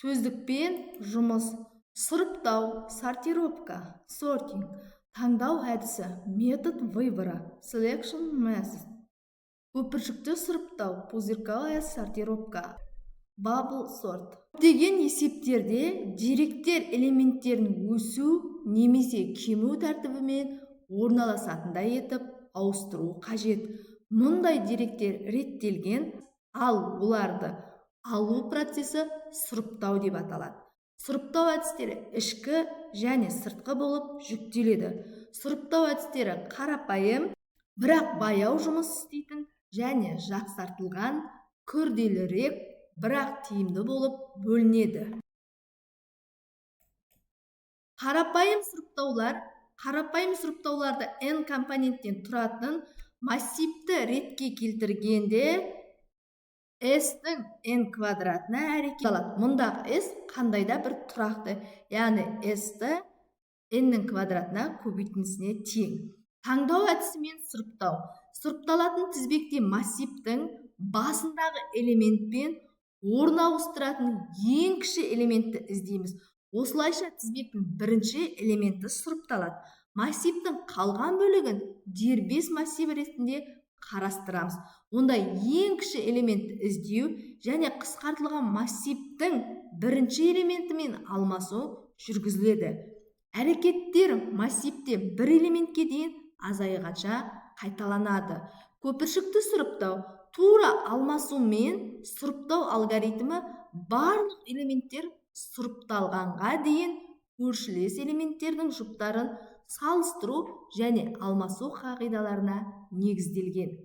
сөздікпен жұмыс, сұрыптау, сортировка, сортинг, таңдау әдісі, метод выбора, selection method, көпіршікті сұрыптау, пузырьковая сортировка, bubble sort. Көптеген есептерде деректер элементтерін өсу немесе кему тәртібімен орналасатындай етіп ауыстыру қажет. Мұндай деректер реттелген, ал оларды алу процесі сұрыптау деп аталады. Сұрыптау әдістері ішкі және сыртқы болып жүктеледі. Сұрыптау әдістері қарапайым, бірақ баяу жұмыс істейтін және жақсартылған, күрделірек, бірақ тиімді болып бөлінеді. Қарапайым сұрыптауларды n компоненттен тұратын массивті ретке келтіргенде s-тің n квадратына әрекет алады. Мұндағы s қандайда бір тұрақты, яғни s-ті n-нің квадратына көбейтіндісіне тең. Таңдау әдісімен сұрыптау. Сұрыпталатын тізбекте массивтің басындағы элементпен орын ауыстыратын ең кіші элементті іздейміз. Осылайша тізбектің бірінші элементі сұрыпталады. Массивтің қалған бөлігін дербес массив ретінде қарастырамыз. Онда ең кіші элементті іздеу және қысқартылған массивтің бірінші элементімен алмасу жүргізіледі. Әрекеттер массивте бір элементке дейін азайғанша қайталанады. Көпіршікті сұрыптау. Тура алмасумен сұрыптау алгоритмі барлық элементтер сұрыпталғанға дейін көршілес элементтердің жұптарын салыстыру және алмасу қағидаларына негізделген.